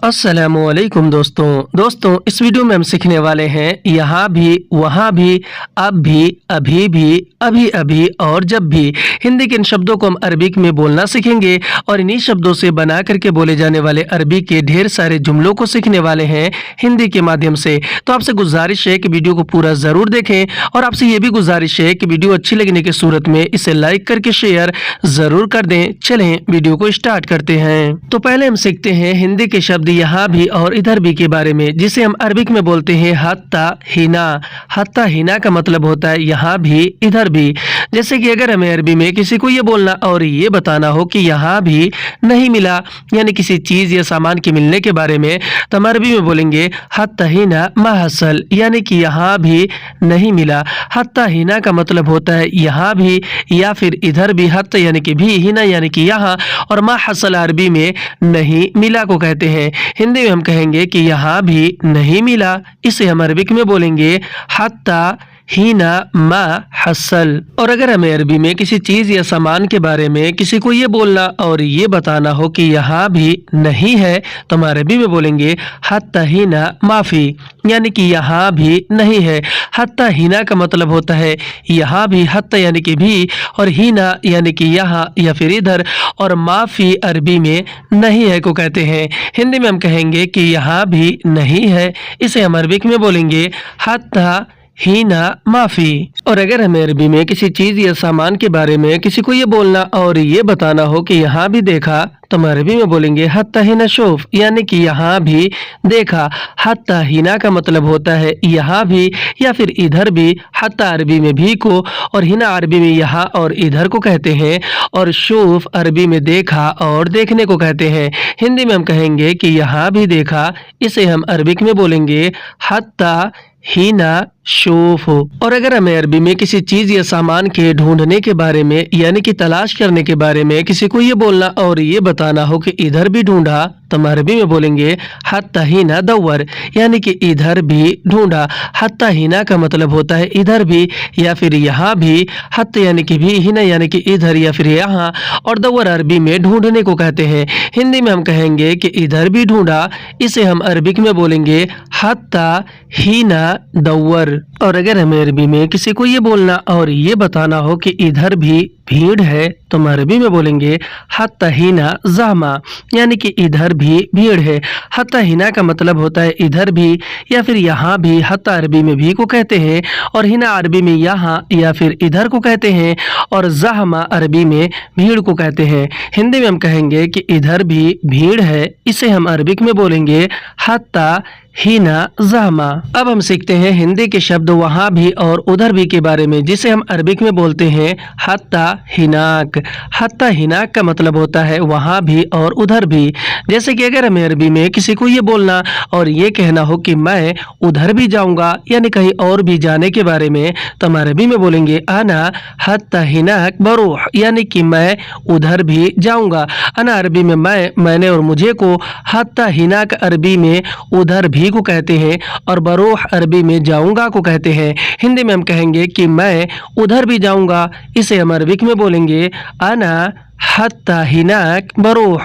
अस्सलामुअलैकुम दोस्तों इस वीडियो में हम सीखने वाले हैं यहाँ भी, वहाँ भी, अब भी, अभी भी, अभी अभी और जब भी। हिंदी के इन शब्दों को हम अरबिक में बोलना सीखेंगे और इन्हीं शब्दों से बना करके बोले जाने वाले अरबी के ढेर सारे जुमलों को सीखने वाले हैं हिंदी के माध्यम से। तो आपसे गुजारिश है कि वीडियो को पूरा ज़रूर देखें और आपसे ये भी गुजारिश है कि वीडियो अच्छी लगने की सूरत में इसे लाइक करके शेयर ज़रूर कर दें। चलें वीडियो को स्टार्ट करते हैं। तो पहले हम सीखते हैं हिंदी के शब्द यहाँ भी और इधर भी के बारे में, जिसे हम अरबिक में बोलते हैं हत्ता हिना। हत्ता हिना का मतलब होता है यहाँ भी इधर भी। जैसे कि अगर हमें अरबी में किसी को ये बोलना और ये बताना हो कि यहाँ भी नहीं मिला, यानी किसी चीज या सामान के मिलने के बारे में, तो हम अरबी में बोलेंगे हत्ता हिना मा हसल, यानी कि यहाँ भी नहीं मिला। हत्ता हिना का मतलब होता है यहाँ भी या फिर इधर भी। हत्ता यानी कि भी, हिना यानी कि यहाँ, और मा हसल अरबी में नहीं मिला को कहते हैं। हिंदी में हम कहेंगे कि यहाँ भी नहीं मिला, इसे हम अरबिक में बोलेंगे हत्ता हीना मा हसल। और अगर हमें अरबी में किसी चीज या सामान के बारे में किसी को ये बोलना और ये बताना हो कि यहाँ भी नहीं है, तो हम अरबी में बोलेंगे हत्ता हीना माफी, यानी कि यहाँ भी नहीं है। हत्ता हीना का मतलब होता है यहाँ भी, हत्ता यानी कि भी, और हीना यानी कि यहाँ या फिर इधर, और माफी अरबी में नहीं है को कहते हैं। हिंदी में हम कहेंगे कि यहाँ भी नहीं है, इसे हम अरबिक में बोलेंगे हत्ता हीना माफी। और अगर हमें अरबी में किसी चीज या सामान के बारे में किसी को ये बोलना और ये बताना हो कि यहाँ भी देखा, तो हम अरबी में बोलेंगे हत्ता हिना शोफ, यानी कि यहाँ भी देखा। हत्ता हिना का मतलब होता है यहाँ भी या फिर इधर भी। हत्ता अरबी में भी को और हिना अरबी में यहाँ और इधर को कहते हैं, और शोफ अरबी में देखा और देखने को कहते हैं। हिंदी में हम कहेंगे कि यहाँ भी देखा, इसे हम अरबिक में बोलेंगे हत्ता हीना शोफ। और अगर हमें अरबी में किसी चीज या सामान के ढूंढने के बारे में, यानी कि तलाश करने के बारे में किसी को ये बोलना और ये बताना हो कि इधर भी ढूंढा, तो हम अरबी में बोलेंगे हत्ता हीना दव्वर, यानी कि इधर भी ढूंढा। हत्ता हीना का मतलब होता है इधर भी या फिर यहाँ भी। हत्ता यानी कि भी, हिना यानी कि इधर या फिर यहाँ, और दव्वर अरबी में ढूंढने को कहते हैं। हिंदी में हम कहेंगे कि इधर भी ढूंढा, इसे हम अरबिक में बोलेंगे हत्ता हीना दव्वर। और अगर हमें अरबी में किसी को ये बोलना और ये बताना हो कि इधर भी भीड़ है, तो हम अरबी में बोलेंगे हत्ता हिना ज़हमा, यानी कि इधर भी भीड़ है। हत्ता हिना का मतलब होता है इधर भी या फिर यहाँ भी। हत्ता अरबी में भी को कहते हैं, और हिना अरबी में यहाँ या फिर इधर को कहते हैं, और ज़हमा अरबी में भीड़ को कहते हैं। हिंदी में हम कहेंगे कि इधर भी भीड़ है, इसे हम अरबिक में बोलेंगे हत्ता हीना ज़हमा। अब हम सीखते हैं हिंदी के शब्द वहाँ भी और उधर भी के बारे में, जिसे हम अरबिक में बोलते हैं हत्ता हिनाक। हत्ता हिनाक का मतलब होता है वहाँ भी और उधर भी। जैसे कि अगर हमें अरबी में किसी को ये बोलना और ये कहना हो कि मैं उधर भी जाऊँगा, यानी कहीं और भी जाने के बारे में, तो हम अरबी में बोलेंगे अना हत्ता हिनाक बरूह, यानी कि मैं उधर भी जाऊँगा। अना अरबी में मैंने और मुझे को, हत्ता हिनाक अरबी में उधर भी को कहते हैं, और बरूह अरबी में जाऊंगा को कहते हैं। हिंदी में हम कहेंगे कि मैं उधर भी जाऊंगा, इसे हम अरबिक में बोलेंगे अना हत्ता हिनाक बरूह।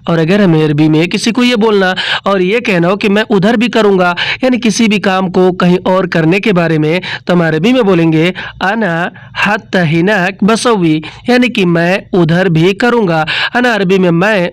और अगर हमें अरबी में किसी को ये बोलना और ये कहना हो कि मैं उधर भी करूंगा, यानी किसी भी काम को कहीं और करने के बारे में, तो हम अरबी में बोलेंगे अना हत्ता हिनाक बसवी, यानी कि मैं उधर भी करूंगा। अना अरबी में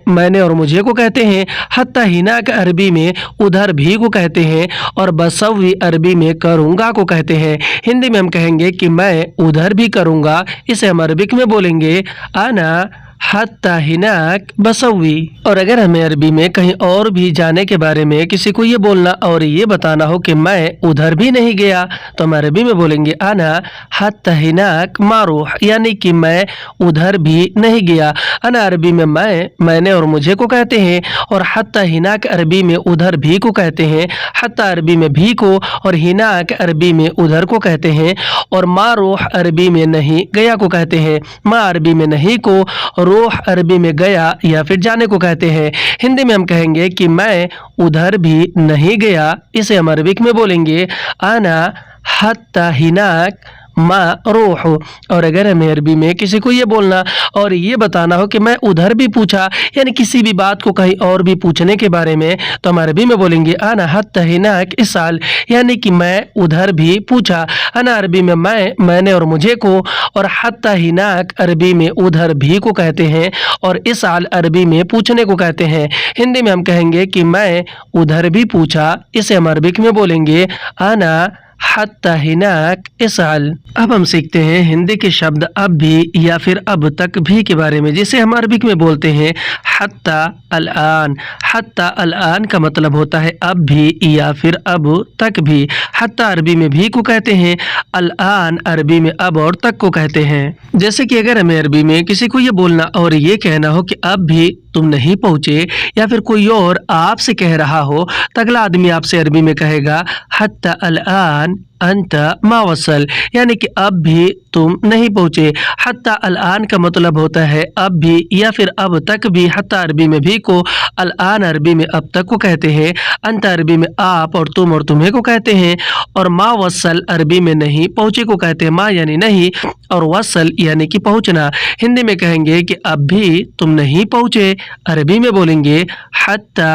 मैंने और मुझे को कहते हैं, हत्ता हिनाक अरबी में उधर भी को कहते हैं, और बसवी अरबी में करूंगा को कहते हैं। हिंदी में हम कहेंगे कि मैं उधर भी करूंगा, इसे हम अरबिक में बोलेंगे अना हत्ता हिनाक बसवी। और अगर हमें अरबी में कहीं और भी जाने के बारे में किसी को ये बोलना और ये बताना हो कि मैं उधर भी नहीं गया, तो हम अरबी में बोलेंगे अना हत्ता हिनाक मारूह, यानी कि मैं उधर भी नहीं गया। अना अरबी में मैंने और मुझे को कहते हैं, और हत्ता हिनाक अरबी में उधर भी को कहते हैं। हत्ता अरबी में भी को और हिनाक अरबी में उधर को कहते हैं, और मारूह अरबी में नहीं गया को कहते हैं। मा अरबी में नहीं को, रोह अरबी में गया या फिर जाने को कहते हैं। हिंदी में हम कहेंगे कि मैं उधर भी नहीं गया, इसे हम अरबिक में बोलेंगे अना हत्ता हिनाक मा रूह। और अगर हमें अरबी में किसी को ये बोलना और ये बताना हो कि मैं उधर भी पूछा, यानी किसी भी बात को कहीं और भी पूछने के बारे में, तो हम अरबी में बोलेंगे अना हत्ता हिनाक इसाल, यानी कि मैं उधर भी पूछा। अना अरबी में मैंने और मुझे को, और हत्ता हिनाक अरबी में उधर भी को कहते हैं, और इसाल अरबी में पूछने को कहते हैं। हिंदी में हम कहेंगे कि मैं उधर भी पूछा, इसे हम अरबिक में बोलेंगे अना हत्ता हिनाक इसाल। अब हम सीखते हैं हिंदी के शब्द अब भी या फिर अब तक भी के बारे में, जिसे हम अरबिक में बोलते हैं हत्ता अल-आन। हत्ता अल-आन का मतलब होता है अब भी या फिर अब तक भी। हत्ता अरबी में भी को कहते हैं, अल-आन अरबी में अब और तक को कहते हैं। जैसे कि अगर हमें अरबी में किसी को ये बोलना और ये कहना हो कि अब भी तुम नहीं पहुंचे, या फिर कोई और आपसे कह रहा हो, तो अगला आदमी आपसे अरबी में कहेगा हत्ता अल-आन अंता मा वसल, यानी कि अब भी तुम नहीं पहुंचे। हत्ता अल-आन का मतलब होता है अब भी या फिर अब तक भी। हत्ता अरबी में भी को, अल-आन अरबी में अब तक को कहते हैं, अंत अरबी में आप और तुम और तुम्हें को कहते हैं, और मा वसल अरबी में नहीं पहुंचे को कहते हैं। मा यानी नहीं और वसल यानी कि पहुंचना। हिंदी में कहेंगे कि अब भी तुम नहीं पहुंचे, अरबी में बोलेंगे हत्ता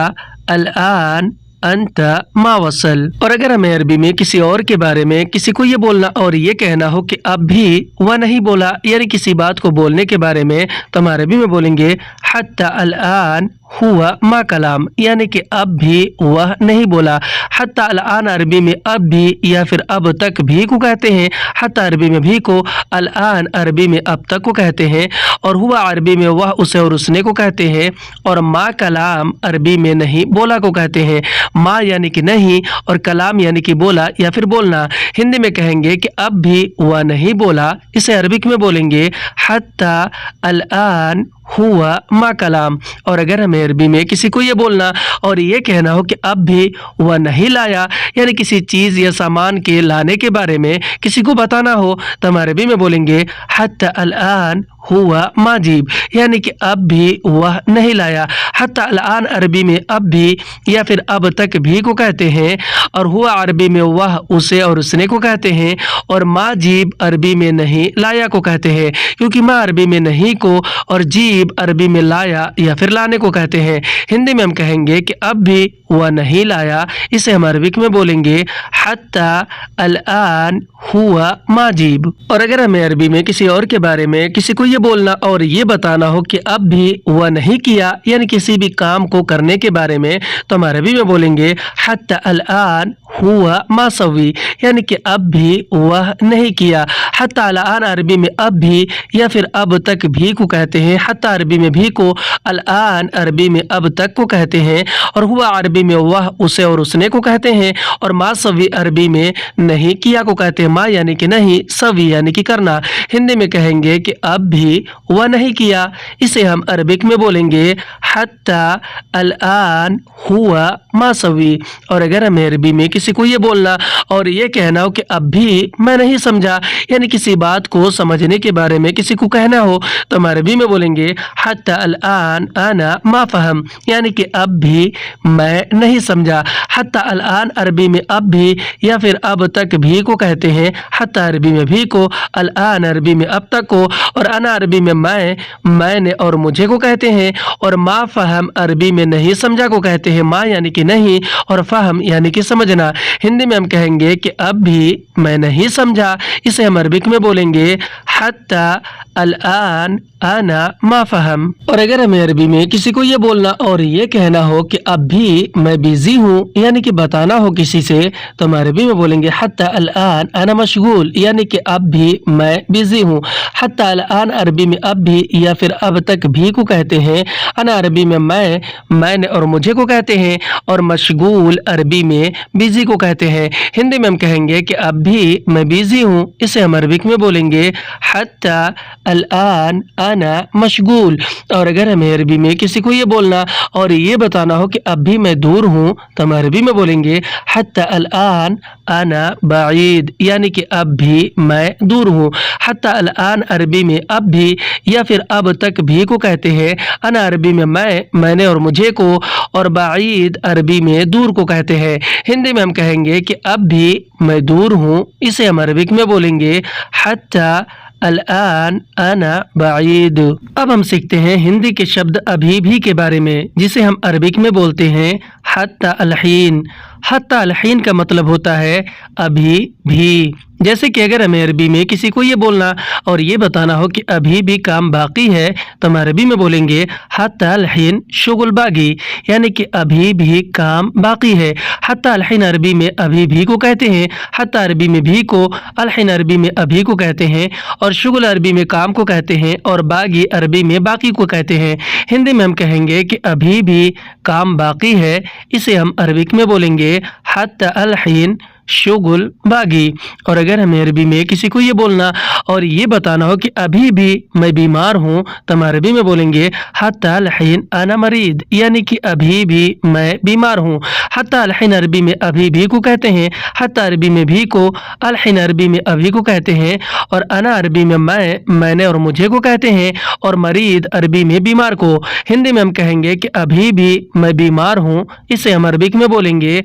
अल-आन अंता मा वसल। और अगर हमें अरबी में किसी और के बारे में किसी को ये बोलना और ये कहना हो कि अब भी वह नहीं बोला, यानी किसी बात को बोलने के बारे में, तो हम अरबी में बोलेंगे हत्ता अल-आन हुआ मा कलाम, यानी कि अब भी वह नहीं बोला। हत्ता अल-आन अरबी में अब भी या फिर अब तक भी को कहते हैं। हत्ता अरबी में भी को, अल-आन अरबी में अब तक को कहते हैं, और हुआ अरबी में वह उसे और उसने को कहते हैं, और मा कलाम अरबी में नहीं बोला को कहते हैं। मा यानी कि नहीं और कलाम यानी कि बोला या फिर बोलना। हिंदी में कहेंगे कि अब भी वह नहीं बोला, इसे अरबिक में बोलेंगे हत्ता अल-आन हुआ मा कलाम। और अगर हमें अरबी में किसी को ये बोलना और ये कहना हो कि अब भी वह नहीं लाया, यानी किसी चीज़ या सामान के लाने के बारे में किसी को बताना हो, तो हम अरबी में बोलेंगे हत्ता अल-आन हुआ माजीब, यानी कि अब भी वह नहीं लाया। हत्ता अल-आन अरबी में अब भी या फिर अब तक भी को कहते हैं, और हुआ अरबी में वह उसे और उसने को कहते हैं, और माजीब अरबी में नहीं लाया को कहते हैं, क्योंकि मा अरबी में नहीं को और जीब अरबी में लाया या फिर लाने को कहते हैं। हिंदी में हम कहेंगे कि अब भी वह नहीं लाया, इसे हम अरबिक में बोलेंगे हत्ता अल-आन हुआ माजीब। और अगर हमें अरबी में किसी और के बारे में किसी को ये बोलना और ये बताना हो कि अब भी वह नहीं किया, यानी किसी भी काम को करने के बारे में, तो हम अरबी में बोलेंगे हत्ता अल-आन हुआ मासवी, यानी कि अब भी वह नहीं किया। हत्ता अल-आन अरबी में अब भी या फिर अब तक भी को कहते हैं। हत्ता अरबी में भी को, अल-आन अरबी में अब तक को कहते हैं, और हुआ अरबी में वह उसे और उसने को कहते हैं, और मासवी अरबी में नहीं किया को कहते हैं। मा यानी कि नहीं, सवी यानी कि करना। हिंदी में कहेंगे कि अब भी वह नहीं किया, इसे हम अरबिक में बोलेंगे हत्ता अल-आन हुआ मासवी। और अगर हमें अरबी में किसी को ये बोलना और ये कहना हो कि अब भी मैं नहीं समझा, यानी किसी बात को समझने के बारे में किसी को कहना हो, तो हम अरबी में बोलेंगे हत्ता अल-आन अना मा फहम, यानी कि अब भी मैं नहीं समझा। हत्ता अल-आन अरबी में अब भी या फिर अब तक भी को कहते हैं। हत्ता अरबी में भी को, अल-आन अरबी में अब तक को, और अना अरबी में मैंने और मुझे को कहते हैं, और मा फहम अरबी में नहीं समझा को कहते हैं। मा यानी कि नहीं और फहम यानी कि समझना। हिंदी में हम कहेंगे कि अब भी मैं नहीं समझा, इसे हम अरबिक में बोलेंगे हत्ता अल-आन अना मा फहम। और अगर हमें अरबी में किसी को ये बोलना और ये कहना हो कि अब भी मैं बिजी हूँ, यानी कि बताना हो किसी से, तो हम अरबी में बोलेंगे हत्ता अल-आन अना मशगूल, यानी कि अब भी मैं बिजी हूँ। हत्ता अल-आन अरबी में अब भी या फिर अब तक भी को कहते हैं। अना अरबी में मैंने और मुझे को कहते हैं, और मशगूल अरबी में बिजी को कहते हैं। हिंदी में हम कहेंगे कि अब भी मैं बिजी हूँ, इसे हम अरबिक में बोलेंगे हत्ता अल-आन अना मशगूल। और अगर हमें अरबी में किसी को ये बोलना और ये बताना हो कि अब भी मैं दूर हूँ, तो हम अरबी में बोलेंगे हत्ता अल-आन अना बाईद, यानी कि अब भी मैं दूर हूँ। हत्ता अल-आन अरबी में अब भी या फिर अब तक भी को कहते हैं। अना अरबी में मैंने और मुझे को, और बाईद अरबी में दूर को कहते हैं। हिंदी में हम कहेंगे कि अब भी मैं दूर हूँ, इसे हम अरबिक में बोलेंगे हत्ता अल-आन अना बाईद। अब हम सीखते हैं हिंदी के शब्द अभी भी के बारे में, जिसे हम अरबिक में बोलते हैं हत्ता अल-हीन। हत्ता अल-हीन का मतलब होता है अभी भी। जैसे कि अगर हमें अरबी में किसी को ये बोलना और ये बताना हो कि अभी भी काम बाकी है, तो हम अरबी में बोलेंगे हत्ता अल-हीन शुगुल बागी, यानी कि अभी भी काम बाकी है। हत्ता अल-हीन अरबी में अभी भी को कहते हैं, हत्ता अरबी में भी को, अल-हीन अरबी में अभी को कहते हैं, और शुगुल अरबी में काम को कहते हैं, और बागी अरबी में बाकी को कहते हैं। हिंदी में हम कहेंगे कि अभी भी काम बाकी है, इसे हम अरबिक में बोलेंगे हत्ता अल-हीन शुगुल बागी। और अगर हमें अरबी में किसी को ये बोलना और ये बताना हो कि अभी भी मैं बीमार हूँ, तो हम अरबी में बोलेंगे हत्ता अल-हीन अना मरीद, यानी कि अभी भी मैं बीमार हूँ। हत्ता अल-हीन अरबी में अभी भी को कहते हैं, हत्ता अरबी में भी को, अल-हीन अरबी में अभी को कहते हैं, और अना अरबी में मैंने और मुझे को कहते हैं, और मरीद अरबी में बीमार को। हिंदी में हम कहेंगे कि अभी भी मैं बीमार हूँ, इसे हम अरबिक में बोलेंगे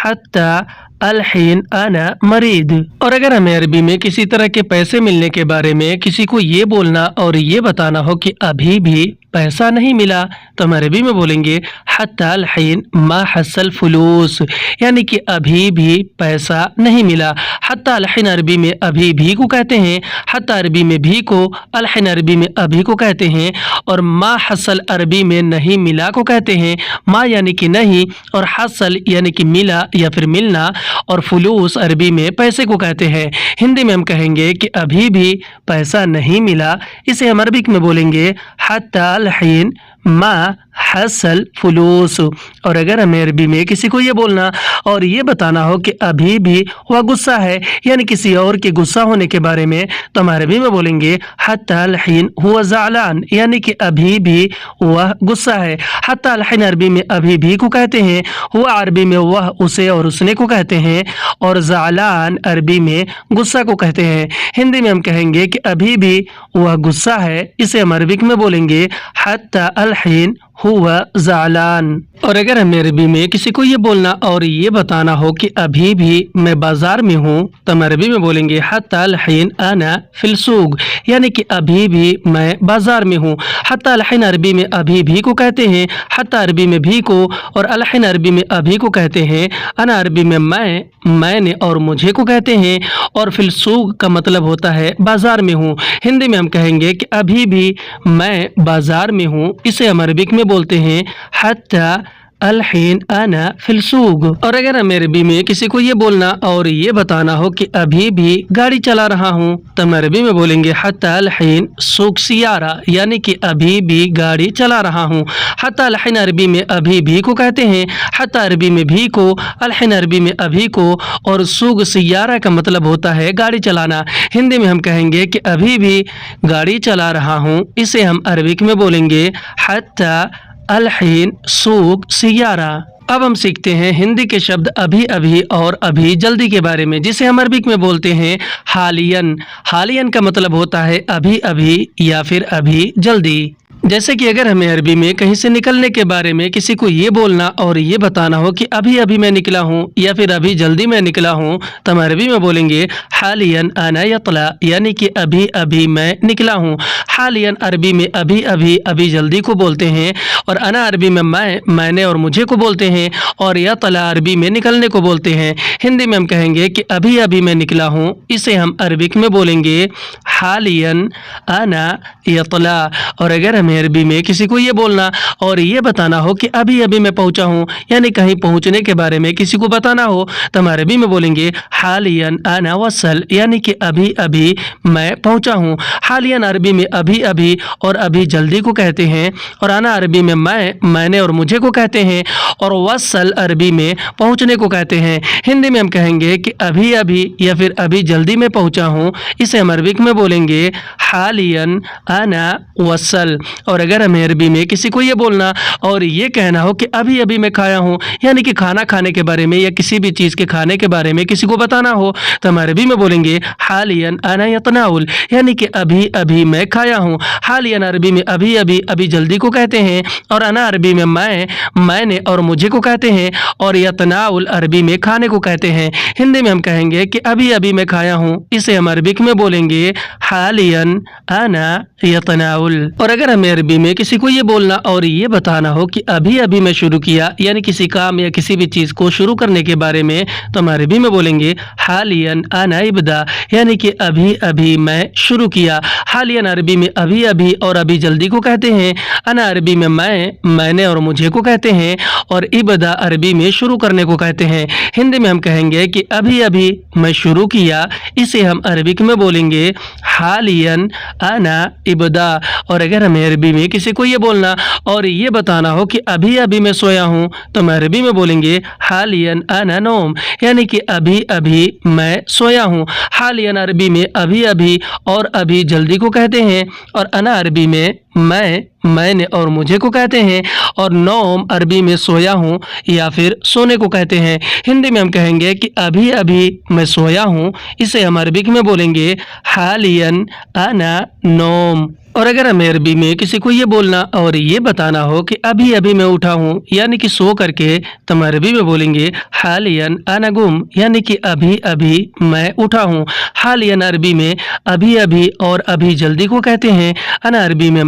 हत्ता अल-हीन अना मरीद। और अगर हमें अरबी में किसी तरह के पैसे मिलने के बारे में किसी को ये बोलना और ये बताना हो कि अभी भी पैसा नहीं मिला, तो हम अरबी में बोलेंगे हत्ता अल-हीन मा हसल फुलूस, यानी कि अभी भी पैसा नहीं मिला। हत्ता अल-हीन अरबी में अभी भी को कहते हैं, हत्ता अरबी में भी को, अल-हीन अरबी में अभी को कहते हैं, और मा हसल अरबी में नहीं मिला को कहते हैं। मा यानी कि नहीं, और हसल यानी कि मिला या फिर मिलना, और फुलूस अरबी में पैसे को कहते हैं। हिंदी में हम कहेंगे कि अभी भी पैसा नहीं मिला, इसे हम अरबिक में बोलेंगे हत्ता अल-हीन मा हसल फुलूस। और अगर हमें अरबी में किसी को ये बोलना और ये बताना हो कि अभी भी वह गुस्सा है, यानी किसी और के गुस्सा होने के बारे में, तो हम अरबी में बोलेंगे हत्ता अल-हीन हुआ ज़अलान, यानी कि अभी भी वह गुस्सा है। हत्ता अल-हीन अरबी में अभी भी को कहते हैं, हुआ अरबी में वह, उसे और उसने को कहते हैं, और ज़अलान अरबी में गुस्सा को कहते हैं। हिंदी में हम कहेंगे कि अभी भी वह गुस्सा है, इसे हम अरबिक में बोलेंगे हत्ता अल-हीन हुआ ज़अलान। और अगर हमें अरबी में किसी को ये बोलना और ये बताना हो कि अभी भी मैं बाजार में हूँ, तो हम अरबी में बोलेंगे हत्ता अल-हीन अना फिल सूक, यानी कि अभी भी मैं बाजार में हूँ। हत्ता अल-हीन अरबी में अभी भी को कहते हैं, हत्ता अरबी में भी को, और अल-हीन अरबी में अभी को कहते हैं। अना अरबी में मैंने और मुझे को कहते हैं, और फिल सूक का मतलब होता है बाजार में हूँ। हिंदी में हम कहेंगे कि अभी भी मैं बाजार में हूँ, इसे हम अरबिक में बोलते हैं हत्ता अल-हीन अना फिल सूक। और अगर हमें अरबी में किसी को ये बोलना और ये बताना हो कि अभी भी गाड़ी चला रहा हूँ, तो हम अरबी में बोलेंगे हत्ता अल-हीन सूक सियारा, यानी कि अभी भी गाड़ी चला रहा हूँ। हत्ता अल-हीन अरबी में अभी भी को कहते हैं, हत्ता अरबी में भी को, अल-हीन अरबी में अभी को, और सूक सियारा का मतलब होता है गाड़ी चलाना। हिंदी में हम कहेंगे कि अभी भी गाड़ी चला रहा हूँ, इसे हम अरबिक में बोलेंगे हत्ता अल-हीन सूक सियारा। अब हम सीखते हैं हिंदी के शब्द अभी अभी और अभी जल्दी के बारे में, जिसे हम अरबिक में बोलते हैं हालियन। हालियन का मतलब होता है अभी अभी या फिर अभी जल्दी। जैसे कि अगर हमें अरबी में कहीं से निकलने के बारे में किसी को ये बोलना और ये बताना हो कि अभी अभी मैं निकला हूँ या फिर अभी जल्दी मैं निकला हूँ, तो हम अरबी में बोलेंगे हालियन अना यतला, यानी कि अभी अभी मैं निकला हूँ। हालियन अरबी में अभी अभी अभी जल्दी को बोलते हैं, और अना अरबी में मैंने और मुझे को बोलते हैं, और यतला अरबी में निकलने को बोलते हैं। हिंदी में हम कहेंगे कि अभी अभी मैं निकला हूँ, इसे हम अरबिक में बोलेंगे हालियन अना यतला। और अगर हमें अरबी में किसी को ये बोलना और ये बताना हो कि अभी अभी मैं पहुंचा हूँ, यानी कहीं पहुंचने के बारे में किसी को बताना हो, तो हम अरबी में बोलेंगे हालियन अना वसल, यानी कि अभी अभी मैं पहुंचा हूँ। हालियन अरबी में अभी अभी और अभी जल्दी को कहते हैं, और अना अरबी में मैंने और मुझे को कहते हैं, और वसल अरबी में पहुंचने को कहते हैं। हिंदी में हम कहेंगे कि अभी अभी या फिर अभी जल्दी में पहुंचा हूँ, इसे हम अरबिक में बोलेंगे हालियन अना वसल। اور اگر ہمیں عربی میں کسی کو یہ بولنا اور یہ کہنا ہو کہ ابھی ابھی میں کھایا ہوں، یعنی کہ کھانا کھانے کے بارے میں یا کسی بھی چیز کے کھانے کے بارے میں کسی کو بتانا ہو تو ہم عربی میں بولیں گے حالیاً انا یتناول، یعنی کہ ابھی ابھی میں کھایا ہوں۔ حالیاً عربی میں ابھی ابھی ابھی جلدی کو کہتے ہیں، اور انا عربی میں میں نے اور مجھے کو کہتے ہیں، اور یتناول عربی میں کھانے کو کہتے ہیں۔ ہندی میں ہم کہیں گے کہ ابھی ابھی میں کھایا ہوں، اسے ہم عربک میں بولیں گے حالیاً انا یتناول۔ اور اگر ہمیں عربی میں کسی کو یہ بولنا اور یہ بتانا ہو کہ ابھی ابھی میں شروع کیا، یعنی کسی کام یا کسی بھی چیز کو شروع کرنے کے بارے میں، تو ہم عربی میں بولیں گے حالیاً انا ابدا، یعنی کہ ابھی ابھی میں شروع کیا۔ حالیاً عربی میں ابھی ابھی اور ابھی جلدی کو کہتے ہیں، انا عربی میں میں نے اور مجھے کو کہتے ہیں، اور ابدا عربی میں شروع کرنے کو کہتے ہیں۔ ہندی میں ہم کہیں گے کہ ابھی ابھی میں شروع کیا، اسے ہم عربک میں بولیں گے حالیاً انا ابدا۔ اور اگر ہمیں عربی میں کسی کو یہ بولنا اور یہ بتانا ہو کہ ابھی ابھی میں سویا ہوں، تو ہم عربی میں بولیں گے حالیاً انا نوم، یعنی کہ ابھی ابھی میں سویا ہوں۔ حالیاً عربی میں ابھی ابھی اور ابھی جلدی کو کہتے ہیں، اور انا عربی میں میں نے اور مجھے کو کہتے ہیں، اور نوم عربی میں سویا ہوں یا پھر سونے کو کہتے ہیں۔ ہندی میں ہم کہیں گے کہ ابھی ابھی میں سویا ہوں، اسے ہم عربک میں بولیں گے حالیاً انا نوم۔ اور اگر ہمیں عربی میں کسی کو یہ بولنا اور یہ بتانا ہو کہ ابھی ابھی میں اٹھا ہوں، یعنی کہ سو کر کے، تو ہم عربی میں بولیں گے حالیاً انا قم، یعنی کہ ابھی ابھی میں اٹھا ہوں۔ حالیاً عربی میں ابھی ابھی اور ابھی جلدی کو کہتے ہیں، انا عربی میں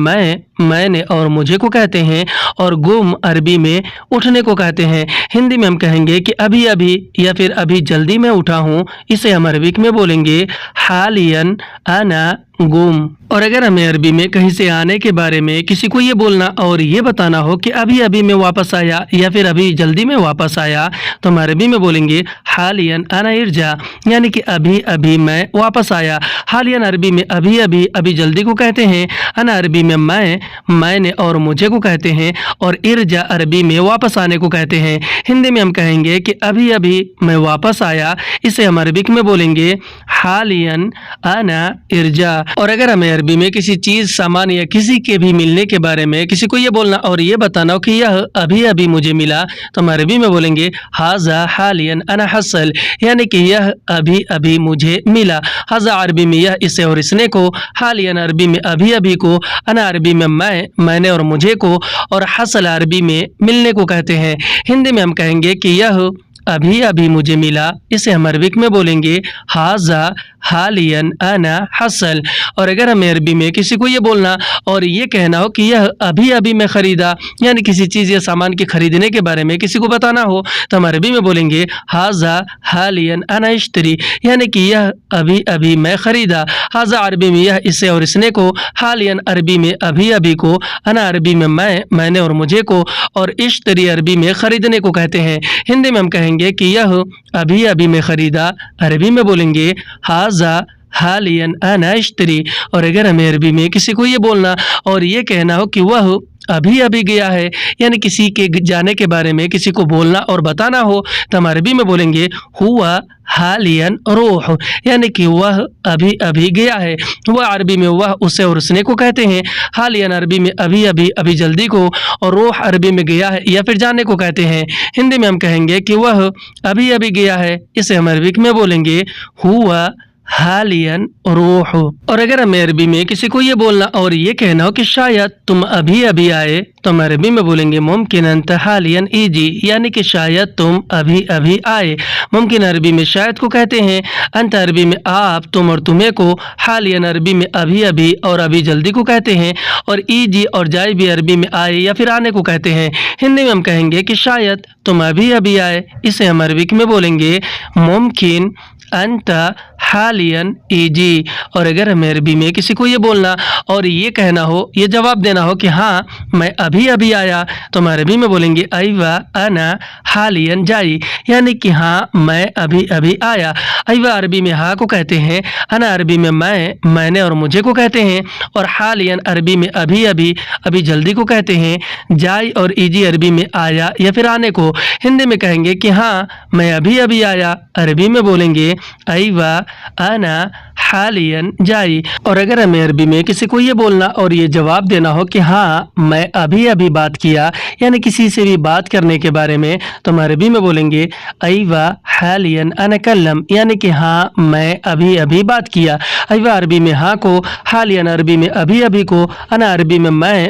میں نے اور مجھے کو کہتے ہیں، اور قم عربی میں اٹھنے کو کہتے ہیں۔ ہندی میں ہم کہیں گے کہ ابھی ابھی یا پھر ابھی جلدی میں اٹھا ہوں، اسے ہم عربک میں بولیں گے حالیاً انا قم۔ اور اگر ہمیں عربی میں کہیں سے آنے کے بارے میں کسی کو یہ بولنا اور یہ بتانا ہو کہ ابھی ابھی میں واپس آیا یا پھر ابھی جلدی میں واپس آیا، تو ہم عربی میں بولیں گے حالیاً انا ارجع، یعنی کہ ابھی ابھی میں واپس آیا۔ حالیاً عربی میں ابھی ابھی ابھی جلدی کو کہتے ہیں، انا عربی میں میں نے اور مجھے کو کہتے ہیں، اور ارجع عربی میں واپس آنے کو کہتے ہیں۔ ہندی میں ہم کہیں گے کہ ابھی ابھی میں واپس آیا، اسے ہم عربک میں بولیں گے حالیاً انا ارجع۔ اور اگر ہمیں عربی میں کسی چیز، سامان یا کسی کے بھی ملنے کے بارے میں کسی کو یہ بولنا اور یہ بتانا ہو کہ یہ ابھی ابھی مجھے ملا، تو ہم عربی میں بولیں گے ھذا حالیاً انا حصل، یعنی کہ یہ ابھی ابھی مجھے ملا۔ ھذا عربی میں یہ، اسے اور اس نے کو، حالیاً عربی میں ابھی ابھی کو، انا عربی میں میں نے اور مجھے کو، اور حصل عربی میں ملنے کو کہتے ہیں۔ ہندی میں ہم کہیں گے کہ یہ ابھی ابھی مجھے ملا، اسے ہم عربک میں بولیں گے ھذا حالیاً انا حصل۔ اور اگر ہمیں عربی میں کسی کو یہ بولنا اور یہ کہنا ہو کہ یہ ابھی ابھی میں خریدا، یعنی کسی چیز یا سامان کے خریدنے کے بارے میں کسی کو بتانا ہو، تو ہم عربی میں بولیں گے ھذا حالیاً انا اشتری، یعنی کہ یہ ابھی ابھی میں خریدا۔ ھذا عربی میں یہ، اسے اور اس نے کو، حالیاً عربی میں ابھی ابھی کو، انا عربی میں میں نے اور مجھے کو، اور اشتری عربی میں خریدنے کو کہتے ہیں۔ ہندی میں ہم کہیں گے کہ یہ ابھی ابھی میں خریدا، عربی میں بولیں گے ھذا حالیاً انا اشتری۔ اور اگر ہمیں عربی میں کسی کو یہ بولنا اور یہ کہنا ہو کہ وہ ابھی ابھی گیا ہے، یعنی کسی کے جانے کے بارے میں کسی کو بولنا اور بتانا ہو، تو ہم عربی میں بولیں گے ہوا حالیاً روح، یعنی کہ وہ ابھی ابھی گیا ہے۔ وہ عربی میں وہ، اسے اور اس نے کو کہتے ہیں۔ حالیاً عربی میں ابھی ابھی ابھی جلدی کو، اور روح عربی میں گیا ہے یا پھر جانے کو کہتے ہیں۔ ہندی میں ہم کہیں گے کہ وہ ابھی ابھی گیا ہے، اسے ہم عربک میں بولیں گے ہوا حالیاً روح۔ اور اگر ہمیں عربی میں کسی کو یہ بولنا اور یہ کہنا ہو کہ شاید تم ابھی ابھی آئے، تو ہم عربی میں بولیں گے ممکن انت حالیاً ایجی، یعنی کہ شاید تم ابھی ابھی آئے۔ ممکن عربی میں شاید کو کہتے ہیں، انت عربی میں آپ، تم اور تمہیں کو، حالیاً عربی میں ابھی ابھی اور ابھی جلدی کو کہتے ہیں، اور ایجی اور جائے بھی عربی میں آئے یا پھر آنے کو کہتے ہیں۔ ہندی میں ہم کہیں گے کہ شاید تم ابھی ابھی آئے، اسے ہم عربک میں بولیں گے ممکن انت حالیاً ایجی۔ اور اگر ہمیں عربی میں کسی کو یہ بولنا اور یہ کہنا ہو، یہ جواب دینا ہو کہ ہاں میں ابھی ابھی آیا، تو ہم عربی میں بولیں گے ایوہ انا حالیاً جائی، यानी कि हाँ मैं अभी अभी आया। अयवा अरबी में हाँ को कहते हैं, अना अरबी में मैंने और मुझे को कहते हैं, और हालियन अरबी में अभी अभी अभी जल्दी को कहते हैं। जाई और इजी अरबी में आया या फिर आने को। हिंदी में कहेंगे कि हाँ मैं अभी अभी आया, अरबी में बोलेंगे अयवा अना हालियन जाई। और अगर हमें अरबी में किसी को ये बोलना और ये जवाब देना हो कि हाँ मैं अभी अभी बात किया, यानी किसी से भी बात करने के बारे में, तो हम अरबी में बोलेंगे अयवा हालियन अना कल्लम, यानी कि हाँ मैं अभी अभी बात किया। अयवा अरबी में हाँ को, हालियन अरबी में अभी अभी को, अना अरबी में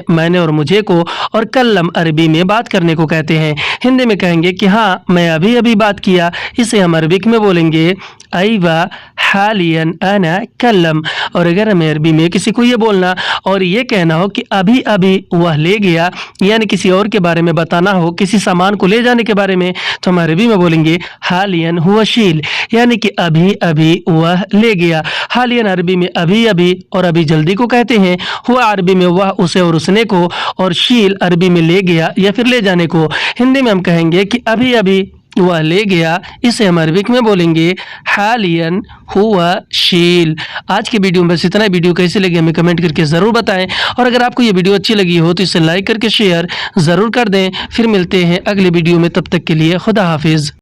मैंने और मुझे को, और कल्लम अरबी में बात करने को कहते हैं। हिंदी में कहेंगे कि हाँ मैं अभी अभी बात किया, इसे हम अरबिक में बोलेंगे अयवा हालियन अना कल्लम। और अगर हमें अरबी में किसी को ये बोलना और ये कहना हो कि अभी अभी वह ले गया, यानी किसी और के बारे में बताना हो, किसी सामान को ले जाने के बारे में, तो हम अरबी में बोलेंगे हालियन हुआ शील, यानी कि अभी अभी वह ले गया। हालियन अरबी में अभी अभी और अभी जल्दी को कहते हैं। हुआ अरबी में वह, उसे और उसने को, और शील अरबी में ले गया या फिर ले जाने को। हिंदी में हम कहेंगे कि अभी अभी वह ले गया, इसे हम अरबिक में बोलेंगे हालियन हुआ शील। आज के वीडियो में बस इतना। वीडियो कैसे लगी हमें कमेंट करके ज़रूर बताएं, और अगर आपको ये वीडियो अच्छी लगी हो तो इसे लाइक करके शेयर ज़रूर कर दें। फिर मिलते हैं अगले वीडियो में, तब तक के लिए खुदा हाफिज़।